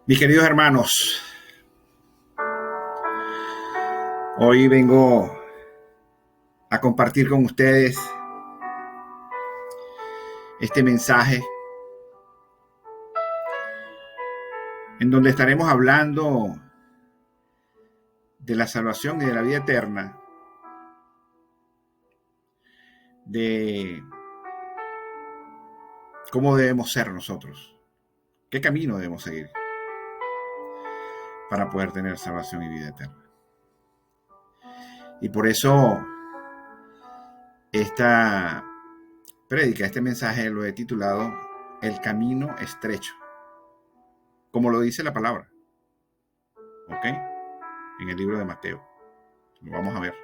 Mis queridos hermanos, hoy vengo a compartir con ustedes este mensaje en donde estaremos hablando de la salvación y de la vida eterna, de cómo debemos ser nosotros, qué camino debemos seguir para poder tener salvación y vida eterna. Y por eso esta prédica, este mensaje lo he titulado El camino estrecho, como lo dice la palabra, ¿ok? En el libro de Mateo. Lo vamos a ver.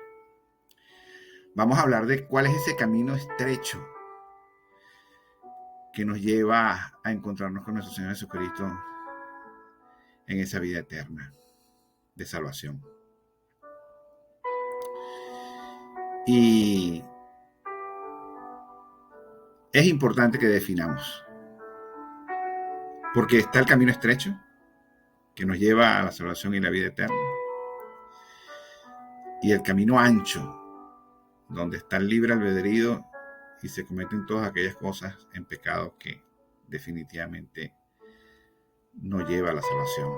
Vamos a hablar de cuál es ese camino estrecho que nos lleva a encontrarnos con nuestro Señor Jesucristo en esa vida eterna de salvación. Y es importante que definamos, porque está el camino estrecho que nos lleva a la salvación y la vida eterna, y el camino ancho donde está el libre albedrío y se cometen todas aquellas cosas en pecado que definitivamente no lleva a la salvación.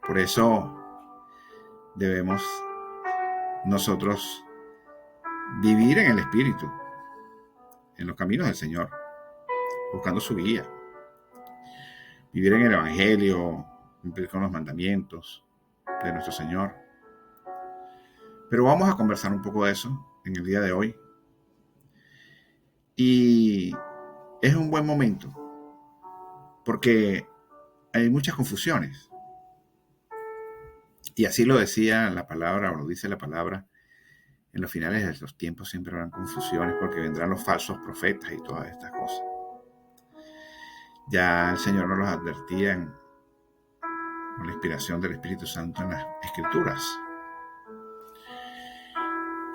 Por eso debemos nosotros vivir en el Espíritu, en los caminos del Señor, buscando su guía, vivir en el Evangelio, cumplir con los mandamientos de nuestro Señor. Pero vamos a conversar un poco de eso en el día de hoy. Y es un buen momento, porque hay muchas confusiones. Y así lo decía la palabra, o lo dice la palabra, en los finales de los tiempos siempre habrán confusiones porque vendrán los falsos profetas y todas estas cosas. Ya el Señor nos los advertía con la inspiración del Espíritu Santo en las Escrituras.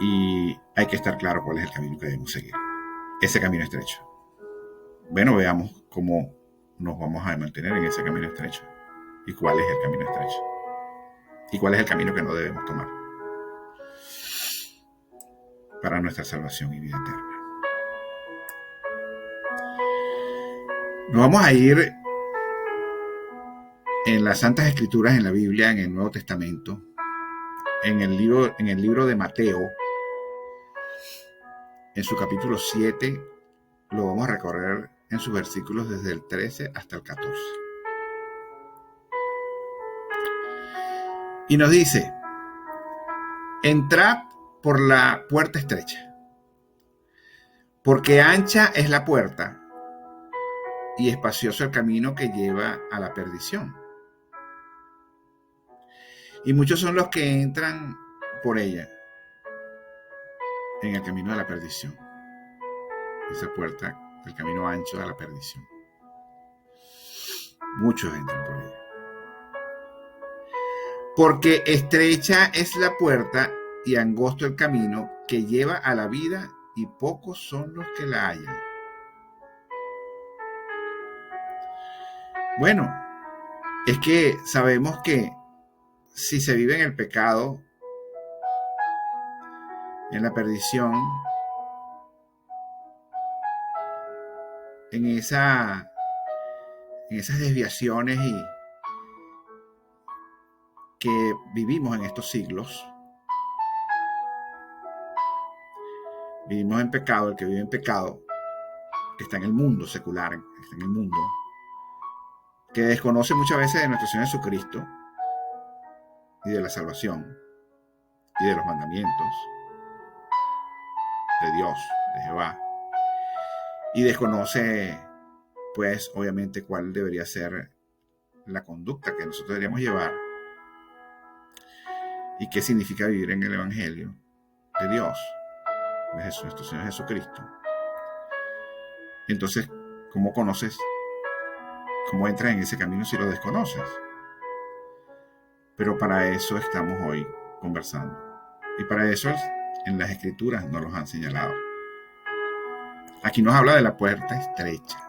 Y hay que estar claro cuál es el camino que debemos seguir. Ese camino estrecho. Bueno, veamos cómo nos vamos a mantener en ese camino estrecho. Y cuál es el camino estrecho. Y cuál es el camino que no debemos tomar para nuestra salvación y vida eterna. Nos vamos a ir en las Santas Escrituras, en la Biblia, en el Nuevo Testamento, en el libro de Mateo, en su capítulo 7, lo vamos a recorrer en sus versículos desde el 13 hasta el 14. Y nos dice: entrad por la puerta estrecha, porque ancha es la puerta y espacioso el camino que lleva a la perdición. Y muchos son los que entran por ella, en el camino de la perdición. Esa puerta del camino ancho a la perdición. Muchos entran por ella. Porque estrecha es la puerta y angosto el camino que lleva a la vida, y pocos son los que la hallan. Bueno, es que sabemos que si se vive en el pecado, en la perdición, en esas desviaciones y que vivimos en estos siglos, vivimos en pecado. El que vive en pecado, que está en el mundo secular, que está en el mundo, que desconoce muchas veces de nuestro Señor Jesucristo y de la salvación y de los mandamientos de Dios, de Jehová, y desconoce, pues, obviamente, cuál debería ser la conducta que nosotros deberíamos llevar y qué significa vivir en el Evangelio de Dios, de Jesús, nuestro Señor Jesucristo. Entonces, ¿cómo conoces? ¿Cómo entras en ese camino si lo desconoces? Pero para eso estamos hoy conversando. Y para eso en las Escrituras nos los han señalado. Aquí nos habla de la puerta estrecha.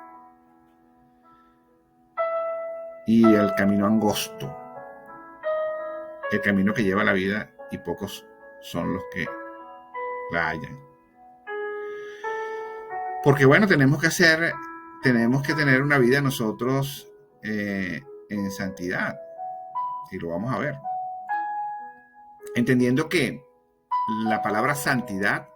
y el camino angosto, el camino que lleva a la vida, y pocos son los que la hallan. Porque bueno, tenemos que tener una vida nosotros en santidad, y lo vamos a ver. Entendiendo que la palabra santidad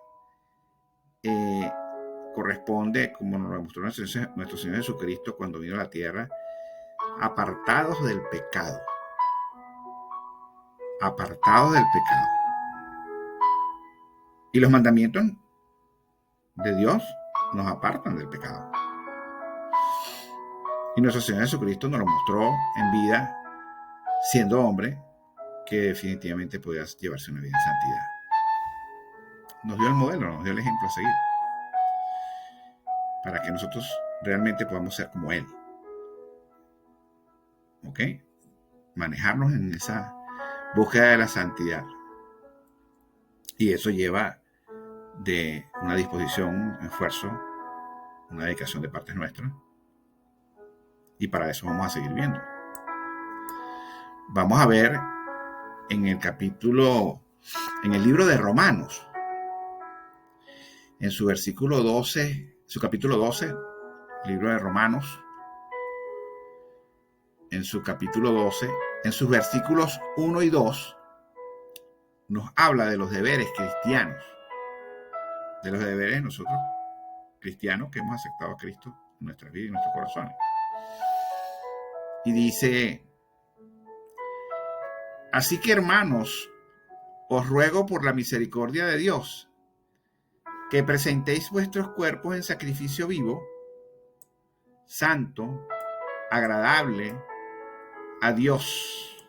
corresponde, como nos lo demostró nuestro Señor Jesucristo cuando vino a la tierra, apartados del pecado. Apartados del pecado. Y los mandamientos de Dios nos apartan del pecado. Y nuestro Señor Jesucristo nos lo mostró en vida, siendo hombre, que definitivamente podía llevarse una vida en santidad. Nos dio el modelo, nos dio el ejemplo a seguir, para que nosotros realmente podamos ser como Él. ¿Ok? Manejarnos en esa búsqueda de la santidad. Y eso lleva de una disposición, un esfuerzo, una dedicación de parte nuestra. Y para eso vamos a seguir viendo. Vamos a ver en el libro de Romanos, en su versículo 12, su capítulo 12, libro de Romanos, en su capítulo 12, en sus versículos 1 y 2, nos habla de los deberes cristianos, de los deberes de nosotros cristianos que hemos aceptado a Cristo en nuestra vida y en nuestros corazones. Y dice: así que, hermanos, os ruego por la misericordia de Dios, que presentéis vuestros cuerpos en sacrificio vivo, santo, agradable a Dios,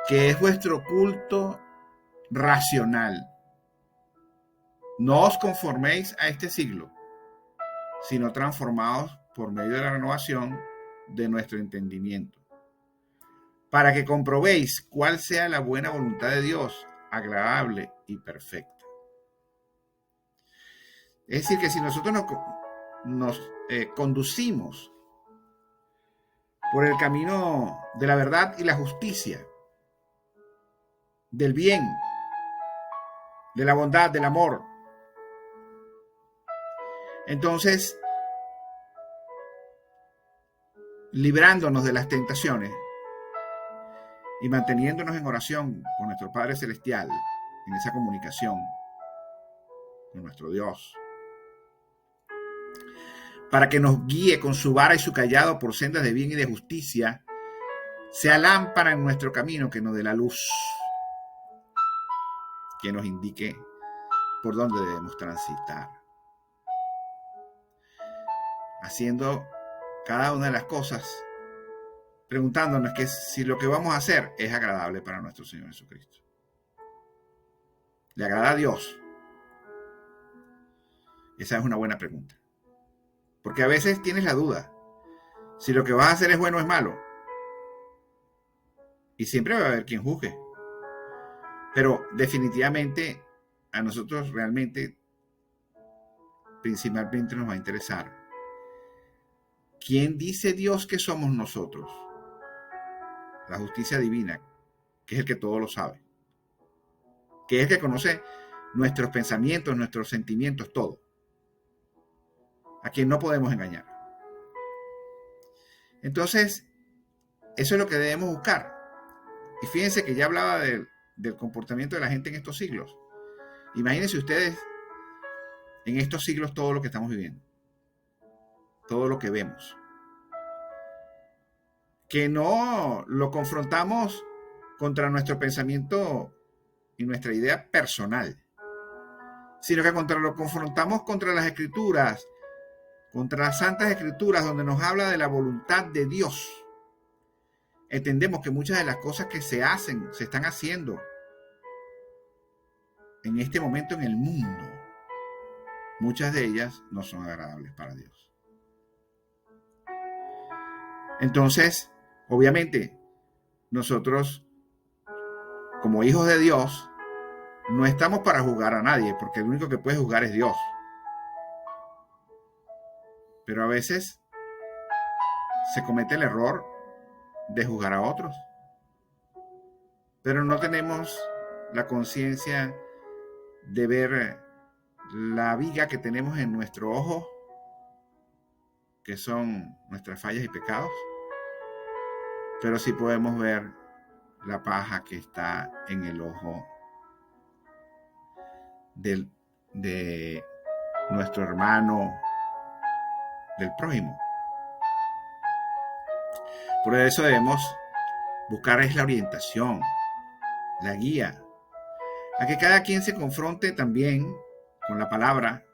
que es vuestro culto racional. No os conforméis a este siglo, sino transformaos por medio de la renovación de nuestro entendimiento, para que comprobéis cuál sea la buena voluntad de Dios, agradable y perfecta. Es decir, que si nosotros nos conducimos por el camino de la verdad y la justicia, del bien, de la bondad, del amor, entonces, librándonos de las tentaciones y manteniéndonos en oración con nuestro Padre Celestial, en esa comunicación con nuestro Dios, para que nos guíe con su vara y su cayado por sendas de bien y de justicia, sea lámpara en nuestro camino, que nos dé la luz, que nos indique por dónde debemos transitar, haciendo cada una de las cosas, preguntándonos que si lo que vamos a hacer es agradable para nuestro Señor Jesucristo. ¿Le agrada a Dios? Esa es una buena pregunta. Porque a veces tienes la duda si lo que vas a hacer es bueno o es malo. Y siempre va a haber quien juzgue. Pero definitivamente a nosotros realmente, principalmente nos va a interesar ¿quién dice Dios que somos nosotros? La justicia divina, que es el que todo lo sabe, que es el que conoce nuestros pensamientos, nuestros sentimientos, todo, a quien no podemos engañar. Entonces, eso es lo que debemos buscar. Y fíjense que ya hablaba del comportamiento de la gente en estos siglos. Imagínense ustedes en estos siglos todo lo que estamos viviendo, todo lo que vemos, que no lo confrontamos contra nuestro pensamiento y nuestra idea personal, sino que lo confrontamos contra las Escrituras, contra las Santas Escrituras, donde nos habla de la voluntad de Dios. Entendemos que muchas de las cosas que se están haciendo en este momento en el mundo, muchas de ellas no son agradables para Dios. Entonces, obviamente, nosotros, como hijos de Dios, no estamos para juzgar a nadie, porque el único que puede juzgar es Dios. Pero a veces se comete el error de juzgar a otros, pero no tenemos la conciencia de ver la viga que tenemos en nuestro ojo, que son nuestras fallas y pecados, pero sí podemos ver la paja que está en el ojo de nuestro hermano, del prójimo. Por eso debemos buscar es la orientación, la guía, a que cada quien se confronte también con la palabra,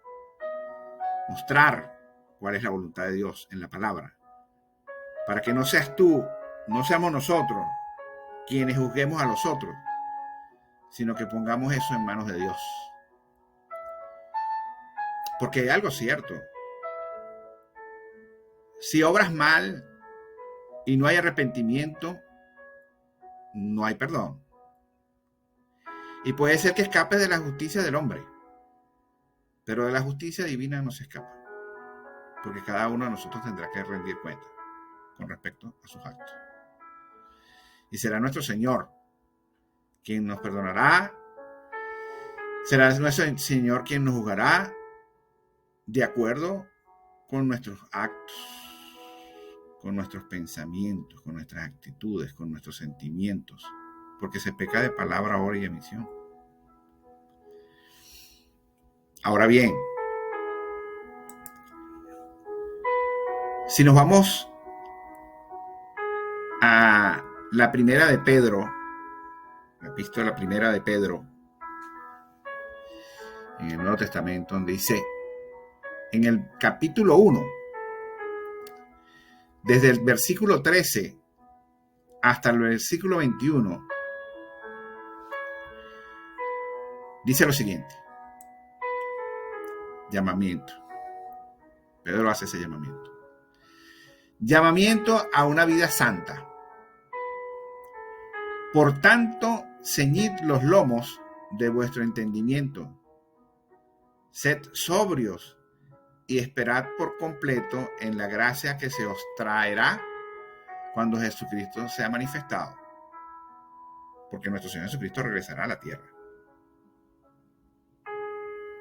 mostrar cuál es la voluntad de Dios en la palabra, para que no seas tú, no seamos nosotros quienes juzguemos a los otros, sino que pongamos eso en manos de Dios. Porque hay algo cierto. Si obras mal y no hay arrepentimiento, no hay perdón. Y puede ser que escapes de la justicia del hombre, pero de la justicia divina no se escapa, porque cada uno de nosotros tendrá que rendir cuenta con respecto a sus actos. Y será nuestro Señor quien nos perdonará, será nuestro Señor quien nos juzgará de acuerdo con nuestros actos, con nuestros pensamientos, con nuestras actitudes, con nuestros sentimientos, porque se peca de palabra, obra y omisión. Ahora bien, si nos vamos a la primera de Pedro, la epístola primera de Pedro, en el Nuevo Testamento, donde dice, en el capítulo 1, desde el versículo 13 hasta el versículo 21, dice lo siguiente: llamamiento. Pedro hace ese llamamiento. Llamamiento a una vida santa. Por tanto, ceñid los lomos de vuestro entendimiento. Sed sobrios y esperad por completo en la gracia que se os traerá cuando Jesucristo sea manifestado. Porque nuestro Señor Jesucristo regresará a la tierra.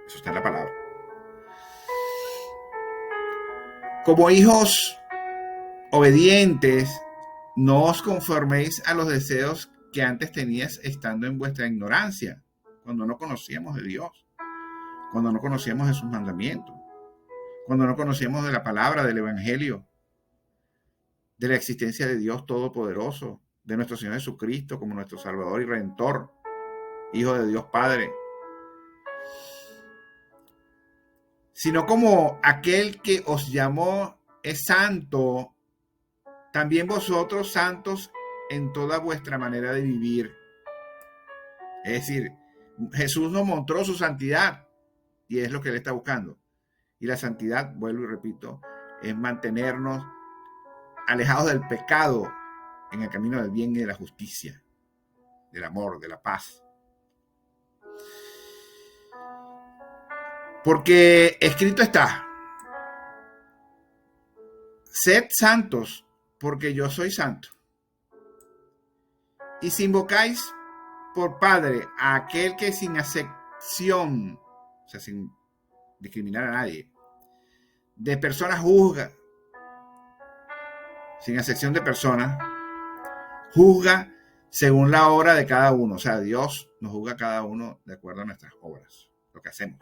Eso está en la palabra. Como hijos obedientes, no os conforméis a los deseos que antes tenías estando en vuestra ignorancia, cuando no conocíamos de Dios, cuando no conocíamos de sus mandamientos, cuando no conocíamos de la palabra, del evangelio, de la existencia de Dios Todopoderoso, de nuestro Señor Jesucristo como nuestro Salvador y Redentor, Hijo de Dios Padre, sino como aquel que os llamó es santo, también vosotros santos en toda vuestra manera de vivir. Es decir, Jesús nos mostró su santidad y es lo que Él está buscando. Y la santidad, vuelvo y repito, es mantenernos alejados del pecado en el camino del bien y de la justicia, del amor, de la paz. Porque escrito está: sed santos, porque yo soy santo. Y si invocáis por Padre a aquel que sin acepción, o sea, sin discriminar a nadie, de personas juzga, sin acepción de personas, juzga según la obra de cada uno. O sea, Dios nos juzga a cada uno de acuerdo a nuestras obras, lo que hacemos.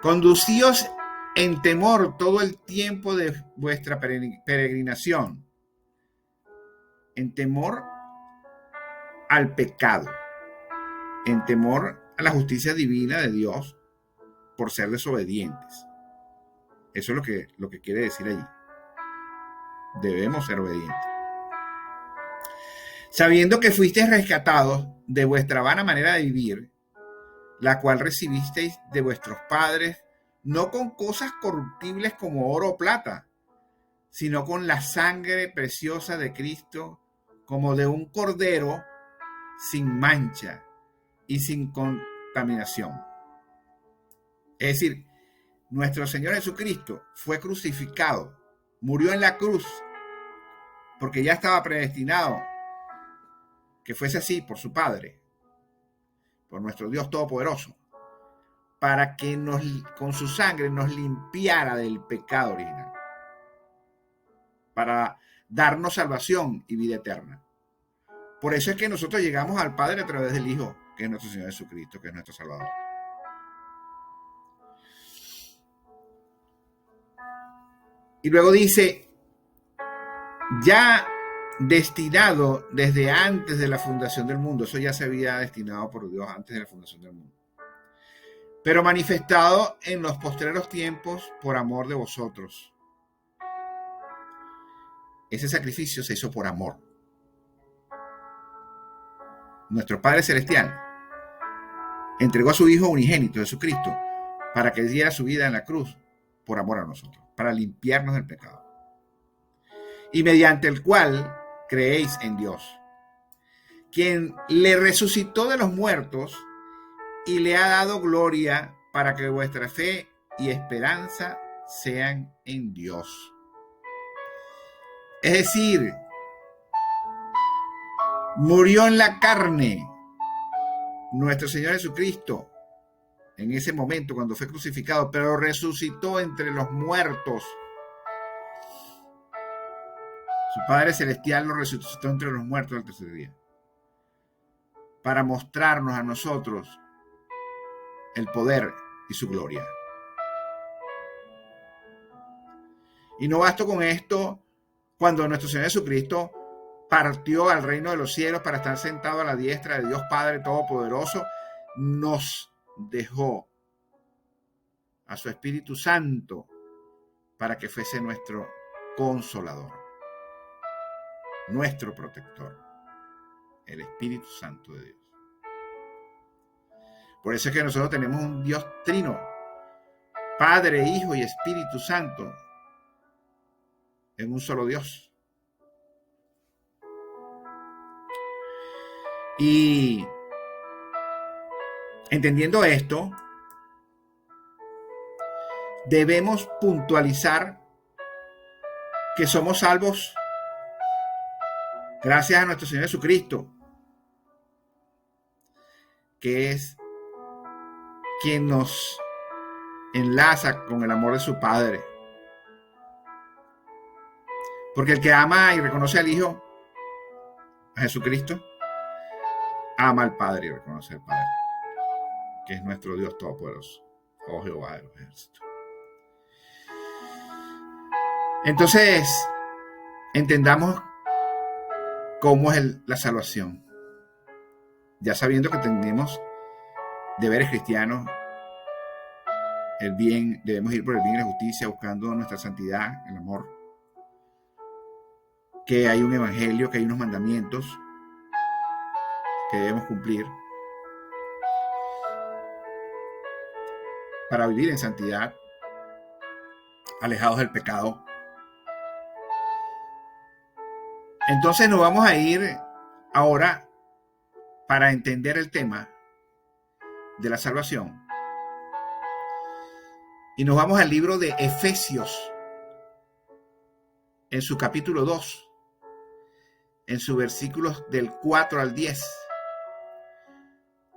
Conducíos en temor todo el tiempo de vuestra peregrinación, en temor al pecado, en temor a la justicia divina de Dios por ser desobedientes. Eso es lo que quiere decir allí. Debemos ser obedientes. Sabiendo que fuisteis rescatados de vuestra vana manera de vivir, la cual recibisteis de vuestros padres, no con cosas corruptibles como oro o plata, sino con la sangre preciosa de Cristo, como de un cordero sin mancha y sin contaminación. Es decir, nuestro Señor Jesucristo fue crucificado murió en la cruz, porque ya estaba predestinado que fuese así por su Padre, por nuestro Dios Todopoderoso, para que con su sangre nos limpiara del pecado original, para darnos salvación y vida eterna. Por eso es que nosotros llegamos al Padre a través del Hijo, que es nuestro Señor Jesucristo, que es nuestro Salvador. Y luego dice, ya destinado desde antes de la fundación del mundo. Eso ya se había destinado por Dios antes de la fundación del mundo. Pero manifestado en los postreros tiempos por amor de vosotros. Ese sacrificio se hizo por amor. Nuestro Padre Celestial entregó a su Hijo unigénito, Jesucristo, para que diera su vida en la cruz por amor a nosotros, para limpiarnos del pecado. Y mediante el cual creéis en Dios, quien le resucitó de los muertos y le ha dado gloria para que vuestra fe y esperanza sean en Dios. Es decir, murió en la carne nuestro Señor Jesucristo en ese momento cuando fue crucificado, pero resucitó entre los muertos. Su Padre Celestial lo resucitó entre los muertos al tercer día, para mostrarnos a nosotros el poder y su gloria. Y no basta con esto, cuando nuestro Señor Jesucristo partió al reino de los cielos para estar sentado a la diestra de Dios Padre Todopoderoso, nos dejó a su Espíritu Santo para que fuese nuestro consolador, nuestro protector, el Espíritu Santo de Dios. Por eso es que nosotros tenemos un Dios trino, Padre, Hijo y Espíritu Santo, en un solo Dios. Y entendiendo esto, debemos puntualizar que somos salvos gracias a nuestro Señor Jesucristo, que es quien nos enlaza con el amor de su Padre. Porque el que ama y reconoce al Hijo, a Jesucristo, ama al Padre y reconoce al Padre, que es nuestro Dios Todopoderoso, oh Jehová de los ejércitos. Entonces, entendamos cómo es la salvación. Ya sabiendo que tenemos deberes cristianos, el bien, debemos ir por el bien y la justicia, buscando nuestra santidad, el amor, que hay un evangelio, que hay unos mandamientos que debemos cumplir para vivir en santidad, alejados del pecado. Entonces nos vamos a ir ahora para entender el tema de la salvación. Y nos vamos al libro de Efesios, en su capítulo 2, en sus versículos del 4 al 10,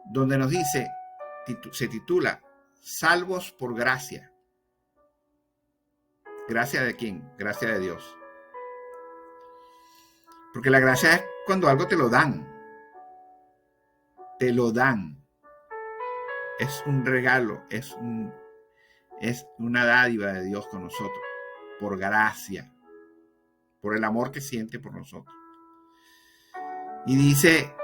donde nos dice, se titula, Salvos por gracia. ¿Gracia de quién? Gracia de Dios. Porque la gracia es cuando algo te lo dan. Te lo dan. Es un regalo, es una dádiva de Dios con nosotros, por gracia, por el amor que siente por nosotros. Y dice,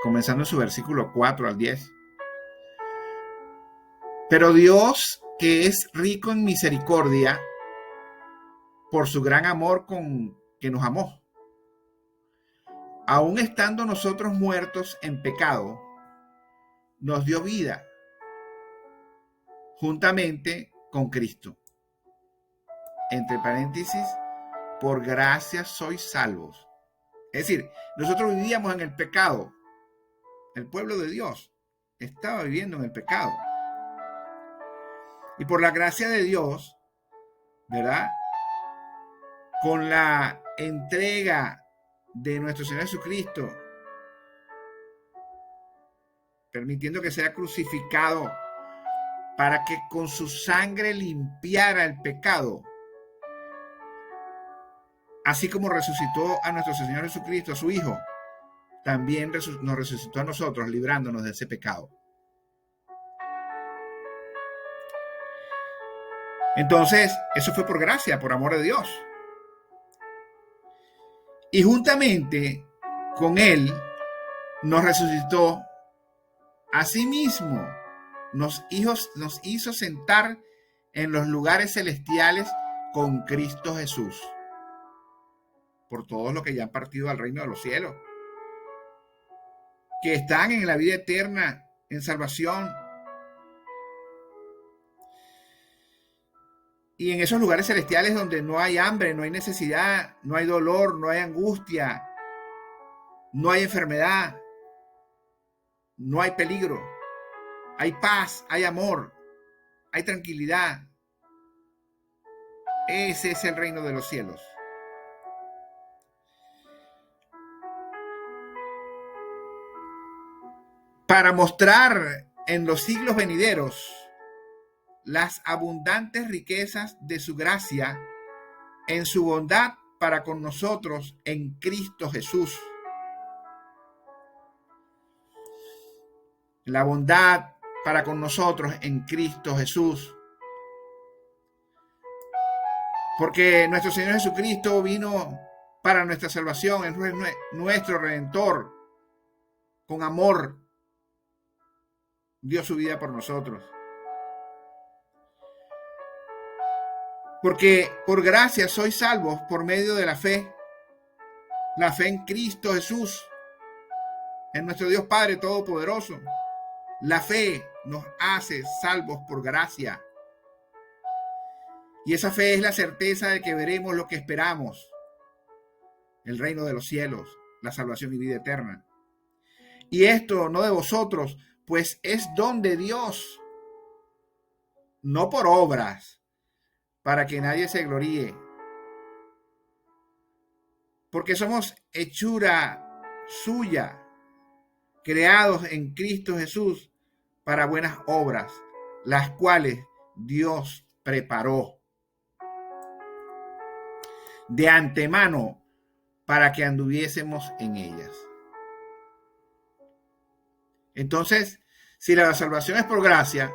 comenzando en su versículo 4 al 10, pero Dios, que es rico en misericordia, por su gran amor con que nos amó, aun estando nosotros muertos en pecado, nos dio vida juntamente con Cristo. Entre paréntesis, por gracia sois salvos. Es decir, nosotros vivíamos en el pecado. El pueblo de Dios estaba viviendo en el pecado. Y por la gracia de Dios, ¿verdad? con la entrega de nuestro Señor Jesucristo, permitiendo que sea crucificado para que con su sangre limpiara el pecado, así como resucitó a nuestro Señor Jesucristo, a su Hijo, también nos resucitó a nosotros, librándonos de ese pecado. Entonces, eso fue por gracia, por amor de Dios. Y juntamente con Él nos resucitó a sí mismo, nos hizo sentar en los lugares celestiales con Cristo Jesús, por todos los que ya han partido al reino de los cielos, que están en la vida eterna, en salvación. Y en esos lugares celestiales donde no hay hambre, no hay necesidad, no hay dolor, no hay angustia, no hay enfermedad, no hay peligro, hay paz, hay amor, hay tranquilidad. Ese es el reino de los cielos. Para mostrar en los siglos venideros las abundantes riquezas de su gracia en su bondad para con nosotros en Cristo Jesús. La bondad para con nosotros en Cristo Jesús. Porque nuestro Señor Jesucristo vino para nuestra salvación, es nuestro Redentor. Con amor dio su vida por nosotros. Porque por gracia sois salvos por medio de la fe en Cristo Jesús, en nuestro Dios Padre Todopoderoso. La fe nos hace salvos por gracia. Y esa fe es la certeza de que veremos lo que esperamos, el reino de los cielos, la salvación y vida eterna. Y esto no de vosotros, pues es don de Dios, no por obras, para que nadie se gloríe. Porque somos hechura suya, creados en Cristo Jesús para buenas obras, las cuales Dios preparó de antemano para que anduviésemos en ellas. Entonces, si la salvación es por gracia,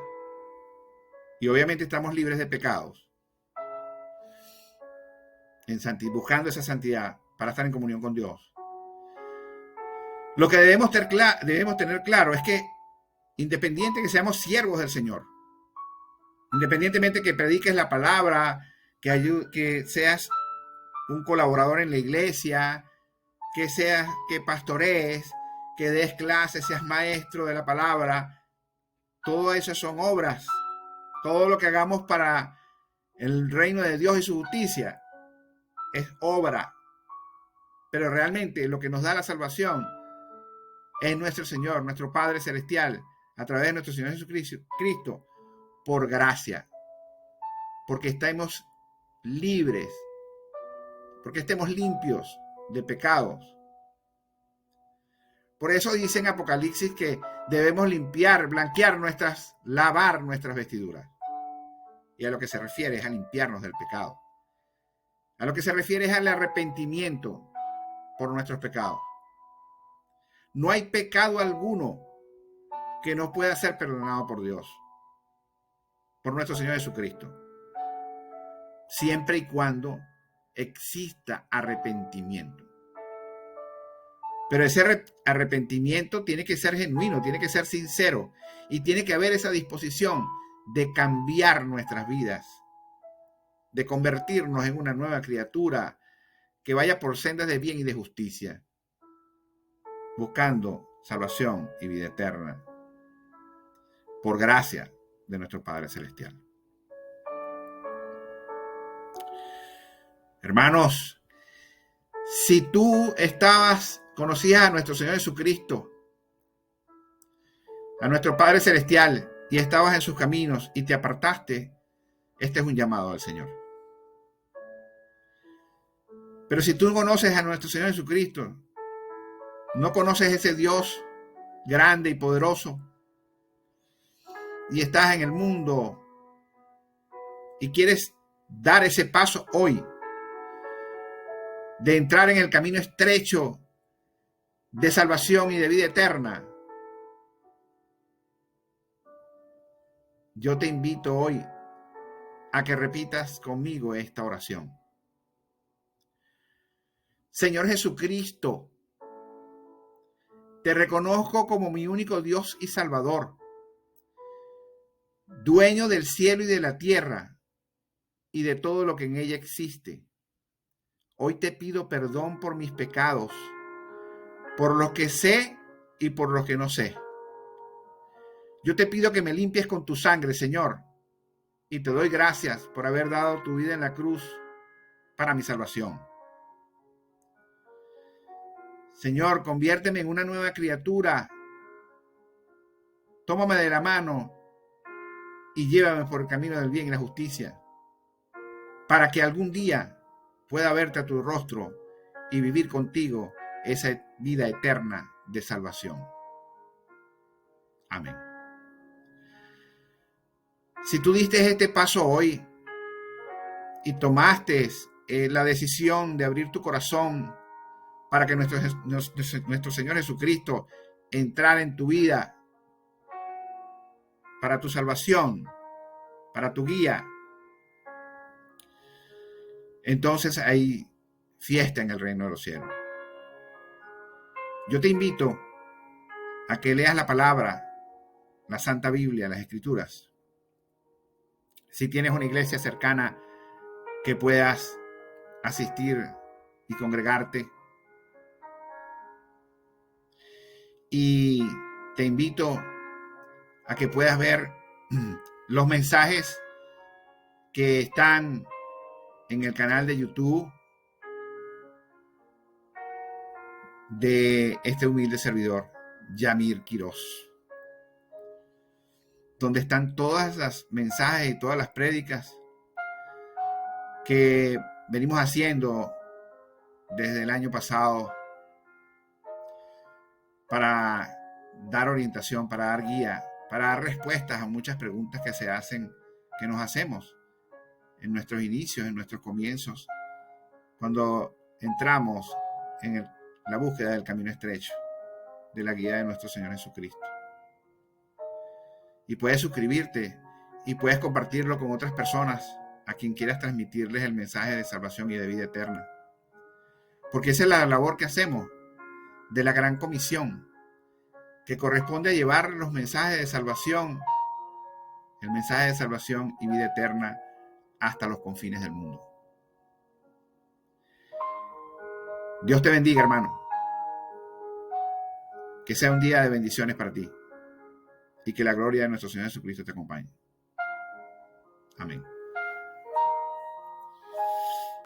y obviamente estamos libres de pecados, buscando esa santidad para estar en comunión con Dios, lo que debemos tener claro es que independiente que seamos siervos del Señor, independientemente que prediques la palabra, que seas un colaborador en la iglesia, que pastorees, que des clases, seas maestro de la palabra, todo eso son obras. Todo lo que hagamos para el reino de Dios y su justicia es obra. Pero realmente lo que nos da la salvación es nuestro Señor, nuestro Padre Celestial, a través de nuestro Señor Jesucristo, por gracia. Porque estamos libres, porque estemos limpios de pecados. Por eso dice en Apocalipsis que debemos lavar nuestras vestiduras. Y a lo que se refiere es a limpiarnos del pecado. A lo que se refiere es al arrepentimiento por nuestros pecados. No hay pecado alguno que no pueda ser perdonado por Dios, por nuestro Señor Jesucristo, siempre y cuando exista arrepentimiento. Pero ese arrepentimiento tiene que ser genuino, tiene que ser sincero y tiene que haber esa disposición de cambiar nuestras vidas, de convertirnos en una nueva criatura que vaya por sendas de bien y de justicia, buscando salvación y vida eterna, por gracia de nuestro Padre Celestial. Hermanos, si tú conocías a nuestro Señor Jesucristo, a nuestro Padre Celestial, y estabas en sus caminos y te apartaste, este es un llamado al Señor. Pero si tú conoces a nuestro Señor Jesucristo, no conoces ese Dios grande y poderoso, y estás en el mundo y quieres dar ese paso hoy de entrar en el camino estrecho de salvación y de vida eterna, yo te invito hoy a que repitas conmigo esta oración. Señor Jesucristo, te reconozco como mi único Dios y Salvador, dueño del cielo y de la tierra y de todo lo que en ella existe. Hoy te pido perdón por mis pecados, por los que sé y por los que no sé. Yo te pido que me limpies con tu sangre, Señor, y te doy gracias por haber dado tu vida en la cruz para mi salvación. Señor, conviérteme en una nueva criatura. Tómame de la mano y llévame por el camino del bien y la justicia, para que algún día pueda verte a tu rostro y vivir contigo esa vida eterna de salvación. Amén. Si tú diste este paso hoy y tomaste la decisión de abrir tu corazón para que nuestro Señor Jesucristo entrara en tu vida para tu salvación, para tu guía, entonces hay fiesta en el reino de los cielos. Yo te invito a que leas la palabra, la Santa Biblia, las Escrituras. Si tienes una iglesia cercana que puedas asistir y congregarte. Y te invito a que puedas ver los mensajes que están en el canal de YouTube de este humilde servidor, Yamir Quiroz, donde están todas las mensajes y todas las prédicas que venimos haciendo desde el año pasado para dar orientación, para dar guía, para dar respuestas a muchas preguntas que nos hacemos en nuestros inicios, en nuestros comienzos, cuando entramos en la búsqueda del camino estrecho, de la guía de nuestro Señor Jesucristo. Y puedes suscribirte y puedes compartirlo con otras personas a quien quieras transmitirles el mensaje de salvación y de vida eterna. Porque esa es la labor que hacemos de la gran comisión, que corresponde a llevar los mensajes de salvación, el mensaje de salvación y vida eterna hasta los confines del mundo. Dios te bendiga, hermano. Que sea un día de bendiciones para ti y que la gloria de nuestro Señor Jesucristo te acompañe. Amén.